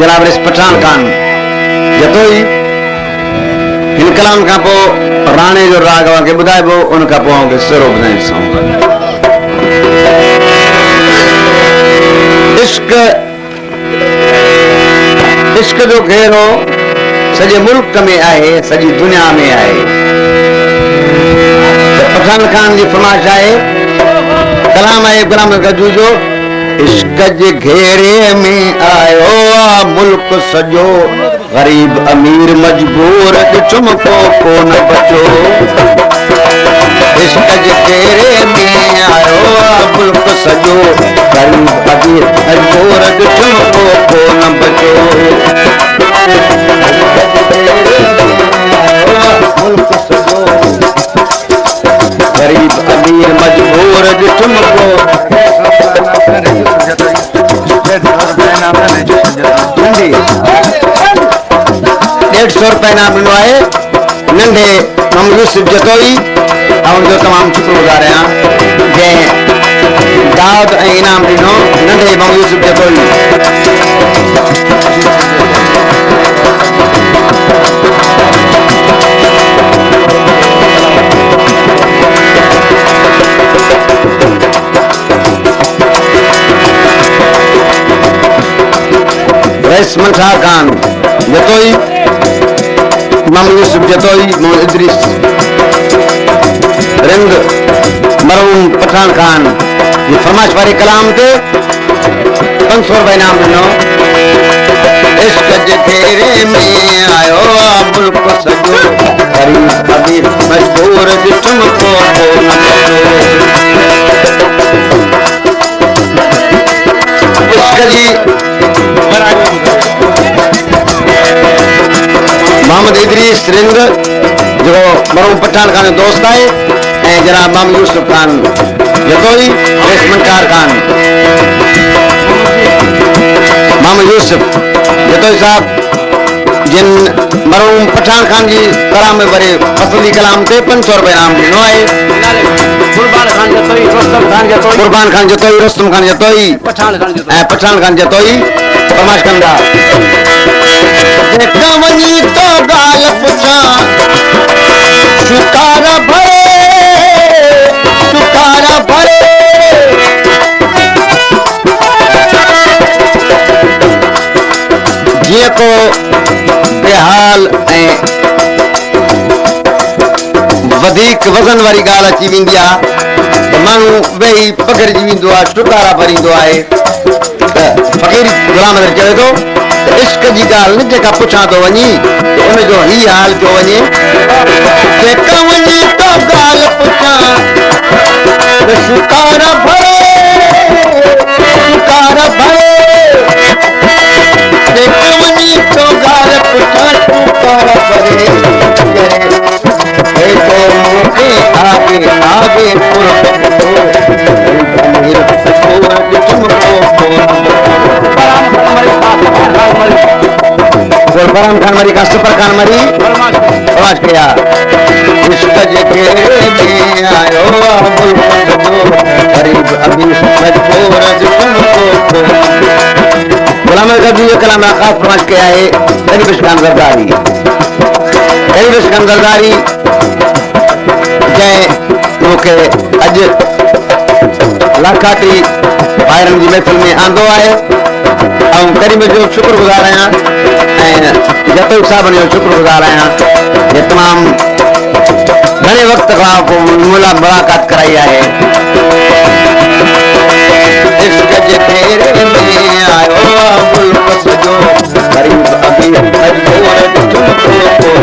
जनाब इस पठान खान जतोई इन कलाम का पो राणे जो राग के बुधाइबो उनका पो के सरो बुधाई सो इश्क इश्क जो घेरो सजे मुल्क में आए सजी दुनिया में आए पठान खान की फरमाइश आए कलाम है गुलाम गजू जो इश्क जे घेरे में आयो आ मुल्क सजो गरीब अमीर मजबूर चुमको को न बचो इश्क जे घेरे में आयो आ मुल्क सजो गरीब अमीर मजबूर चुमको को न बचो मुल्क सजो गरीब अमीर मजबूर चुमको 150 रुपए इनाम ॾिनो आहे नंढे मोहम्मद यूसुफ जतोई जो तमामु शुक्रगुज़ार आहियां जंहिं दावत ऐं इनाम ॾिनो नंढे मोहम्मद यूसुफ जतोई रईस मंशा खान जतोई मोहम्मद यूसुफ जतोई मोहम्मद इदरीस रिंग मरहूम पठान खान ये फरमाइश वारे कलाम ते 500 रुपए इनाम ॾिनो इश्क जे घेरे में आयो आ मुल्क सजो गरीब अमीर मजबूर चुमको को न बचो इश्क जी मोहम्मद इदरीस रिंग जो मरहूम पठान खान जो दोस्त है जनाब मोहम्मद यूसुफ खान जतोई रेशमनकार खान मोहम्मद यूसुफ जतोई साहब जिन मरहूम पठान खान जी कलाम में बड़े फसली कलाम थे 500 रुपए इनाम ॾिनो आहे कुर्बान खान जतोई रुस्तम खान जतोई पठान खान जतोई फरमाइश कंदा वञी तो गाल पुछा शुकारा भरे जीअं को बेहाल ऐं वधीक वज़न वारी ॻाल्हि अची वेंदी आहे त माण्हू वेही पघिड़िजी वेंदो आहे शुकारा भरींदो आहे त फ़क़ीर गुलाम नज़र चवे थो इश्क जी ॻाल्हि न जेका पुछां थो वञी उनजो ही हाल पियो वञे जेका वञी तो ॻाल्हि पुछां त शुकार भरे जेका वञी तो ॻाल्हि पुछां शुकार भरे मूंखे आगे गुलफराम खान मरी का सुपर खान मरी फरमाइश किया इश्क जे घेरे में आयो मुल्क सजो गरीब अमीर मजबूर चुमको गुलाम गजू ये कलाम खास फरमाइश किया है दरवेश खान जरदारी जंहिं मूंखे अॼु लाखाती ॿाहिरनि जी महफ़िल में आंदो आहे ऐं करीम जो शुक्रगुज़ार आहियां ऐं जतोई साहब जो शुक्रगुज़ार आहियां जे तमामु घणे वक़्त खां पोइ मुलाक़ात कराई आहे इश्क जे घेरे में आयो मुल्क सजो गरीब अमीर मजबूर चुमको को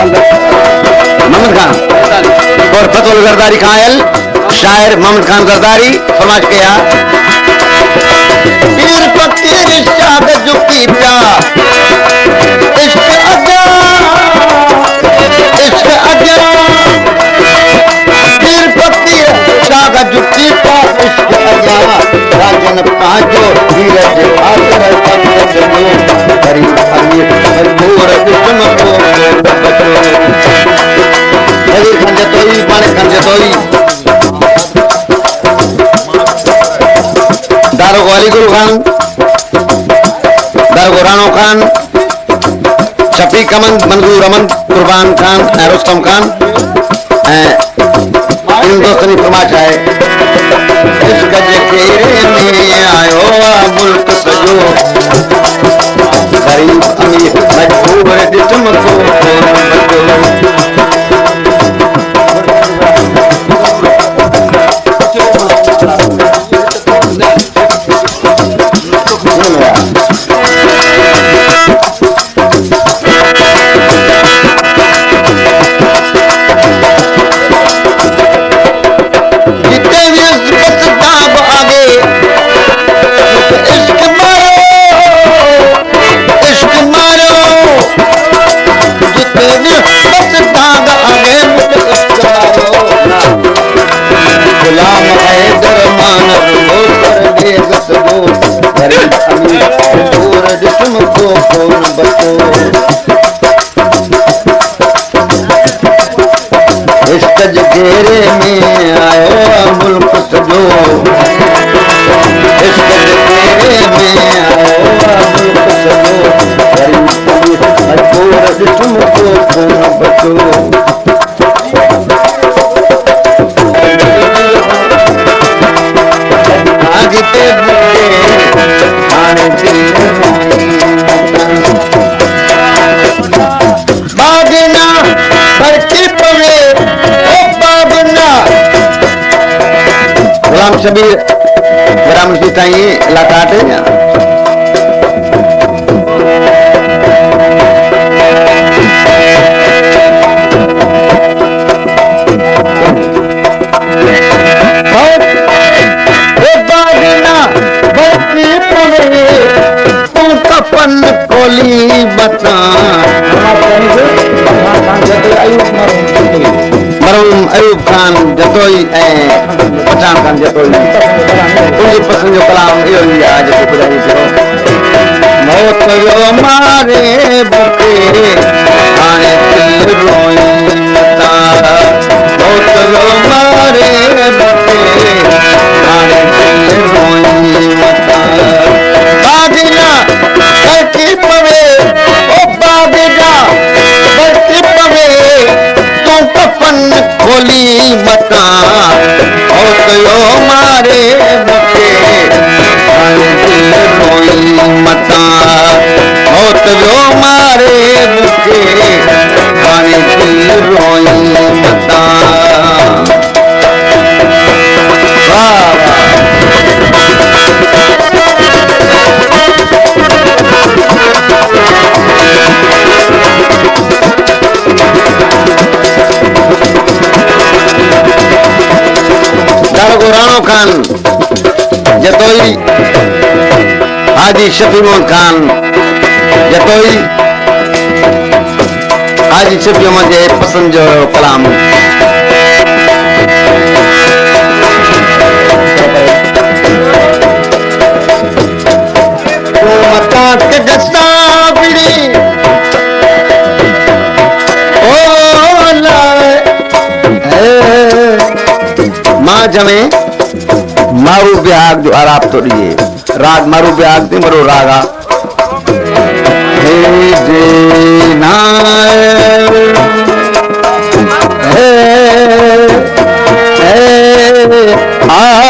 न मोहम्मद खान और फतुल जरदारी खायल शायर मोहम्मद खान जरदारी फरमाइश किया पीर फकीर शाद झुकी प्या इश्क जो धीरज आकर सत्संग जो गरीब अमीर मजबूर दुश्मन को बचो नज़ीर खान जतोई मानिक खान जतोई दारोगो अली गुरु खान दारोगो रानो खान शफीक अमन मंजूर अमन कुर्बान खान रुस्तम खान इन दोस्तों फरमाइश है इश्क जकेरे में आयो मुल्क सजो गरीब अमीर मजबूर जिस्म को बचो इश्क जकेरे में आयो मुल्क सजो इश्क जकेरे में आयो मुल्क सजो गरीब मजबूर जिस्म को खून बचो आगे आने बागना बरकी पवे ओ बागना गुलाम शबीर गुलाम ताई लाकाट है बता मरहूम अयूब खान जतोई पठान खान जतोई तुझी पसंद जो कलाम इहो ई आहे जेको ॿुधाई पियो मौत जो मारे बुके हाणे दिल रोई मता मौत जो मारे बुके हाणे दिल रोई मता बागना बरकी पवे ओ बागना बरकी पवे तू कफन खोली मता मौत जो मारे बुके हाणे दिल रोई मता मौत जो मारे बुके हाणे दिल रोई मता वाह दारोगो रानो खान जतोई हाजी शफी मोहन खान जतोई हाजी शफी मोहन जे पसंद जो कलाम मता के गस्ता बिड़ी ओ लाए मां जमे मारू बिहाग जो आराप तो दिए राग मारू बिहाग दे मरो रागा हे देना हे हे आ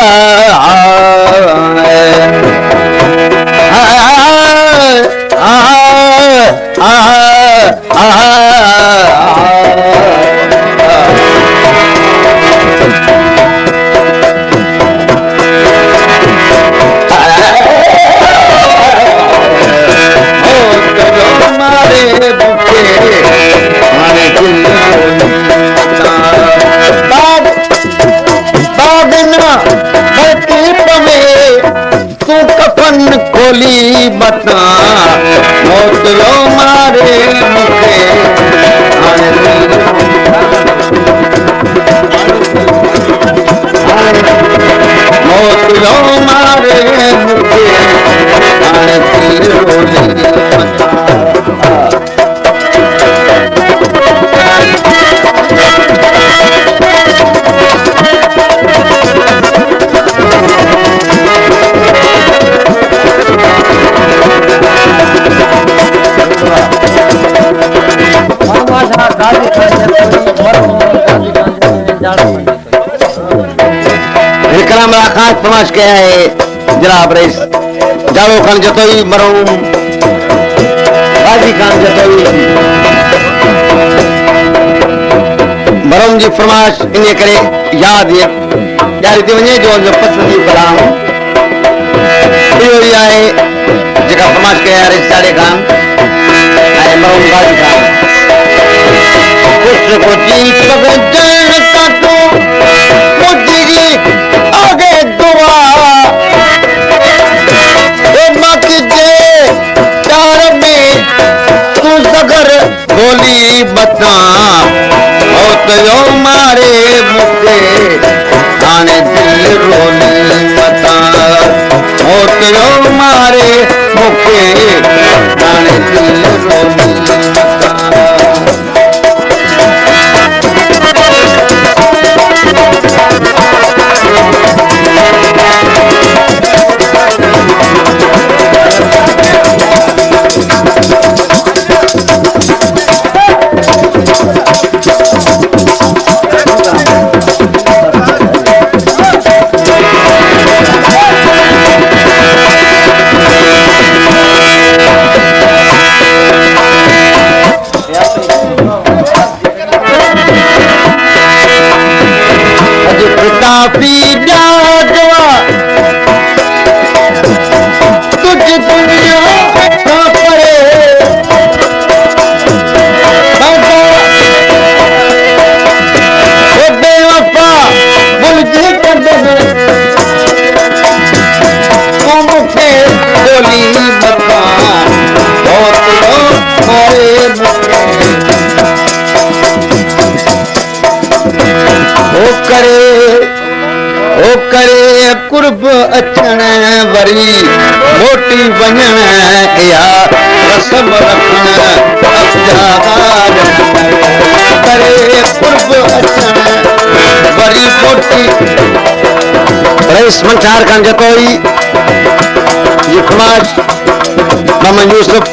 हमरा खास फरमाइश कया है जनाब रईस जाड़ो खान जतोई मरहूम गाजी खान जतोई मरहूम जी फरमाइश इन करे याद यारी थी वञे जो पसंदी कलाम इहो ई आहे जेका फरमाइश कया रईस साड़े खान ऐं मरहूम गाजी खान कुछ कोची पगजन काटो मुझी आगे दुआ ए मत जे चार में तू सगर बोली बता ओ तो यो मारे मुके आने दिल रोली बता ओ तो यो मारे मुके आने दिल रोली बता कुर्ब अचण वरी मोटी वञण या रसम रखण अफ़जादार करे कुर्ब अचण वरी मोटी रईस मंचार खान जतोई ये फरमाइश मोहम्मद यूसुफ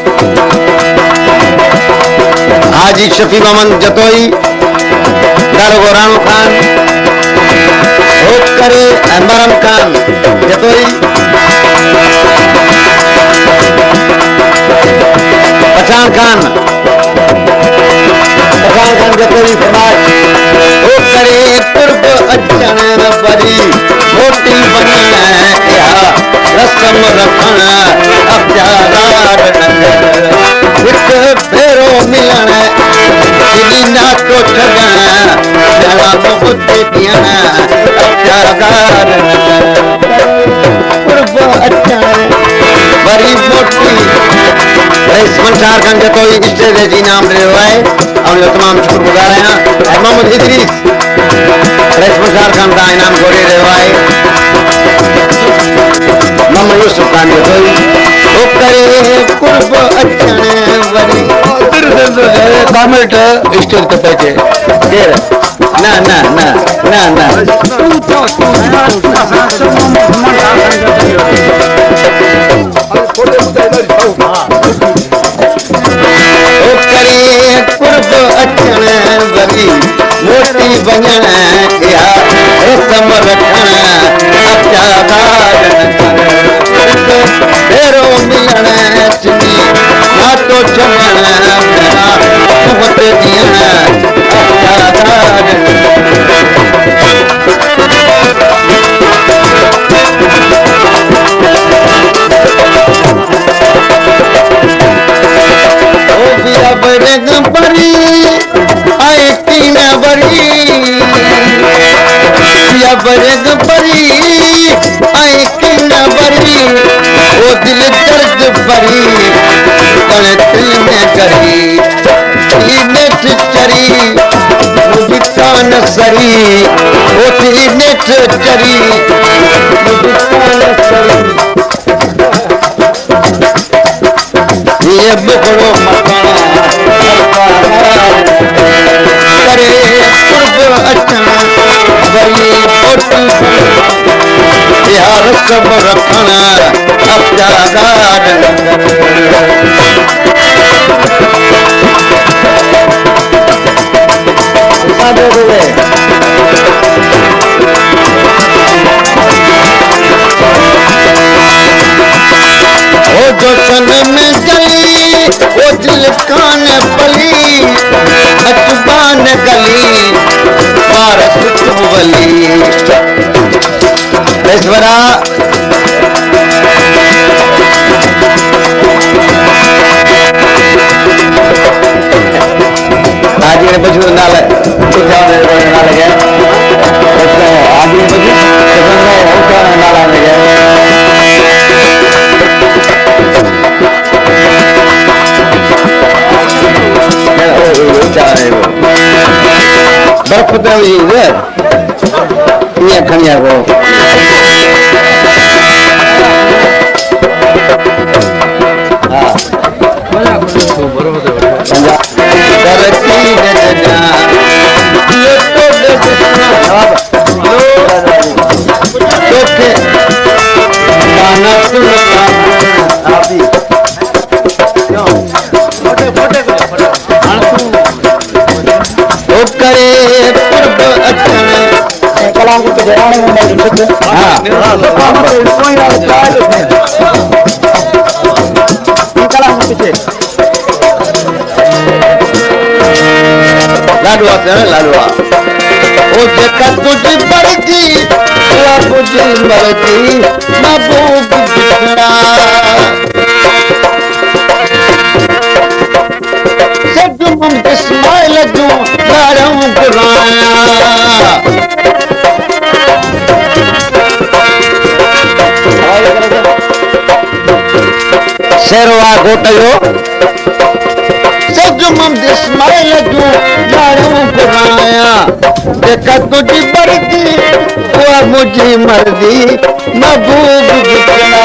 हाजी शफी मोहम्मद जतोई दारोगो राणो खान करे मरम खान जतोई पठान खान जतोई फरमाइश ओ करे कुर्ब अचण वरी मोटी वञण या रसम रखण अफ़जादार हिकु भेरो मिलण दिली नातो छॾण ॼणा मुहत ॾियण अफ़जादार कुर्ब अचण वरी मोटी रईस मंचार खान जतोई स्टेज जी इनाम ॾिनो आहे ऐं उनजो तमामु शुक्रगुज़ार आहियां ऐं मोहम्मद इदरीस रईस मंचार खान तां इनाम घुरे रहियो आहे मोहम्मद यूसुफ खान जतोई ओ करे कुर्ब अचण वरी कमेंट स्टेज ते पहुचे केर ना ना ना ना ना ओ करे कुर्ब अचण वरी मोटी वञण या रसम रखण अफ़जादार भेरो मिलण चिनी नातो छॾण मुहत ॾियण अफ़जादार बरी आए कीन बरी बरग बरी आए कीन बरी ओ दिल दर्द बरी दिल में करी नेठ चरी मुझी कान सरी ओ नेठ चरी मुझी कान सरी ये बुकड़ो मकान करे कुर्ब अचण वरी मोटी या रसम रखण अफ़जादार कान बली अचबान गली वारस वली ईश्वरा आज ने बजू नाल नाल गया आज ने बजू नाला में गया बर्फ तो ये खनिया को हाँ लाडवा से लाडवा ओ जका तुझी बरती ला तुझी मरती महबूब बिछड़ा सब मन इस्माइल जो लाडू कुराया शेरवा गोटयो सजमम इस्माइल जो लाडू कुराया देखा तुझी बरती वो मुझी मर्दी महबूब बिछड़ा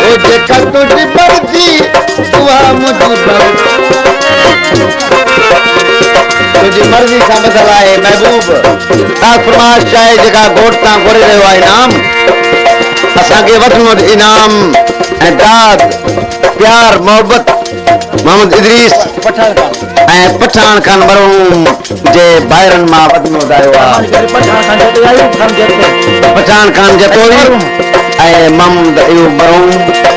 ओ देखा तुझी बरती वो मुझी तुझी मर्जी का मसला है महबूब फरमाश चाहे जगह गोटता गोरे रहियो आहे इनाम असांखे वठणो इनाम ऐं दाद प्यार मोहब्बत मोहम्मद इदरीस ऐं पठान खान मरहूम जे भाइरनि मां वठणो आयो आहे पठान खान जतोई ऐं मोहम्मद इहो मरहूम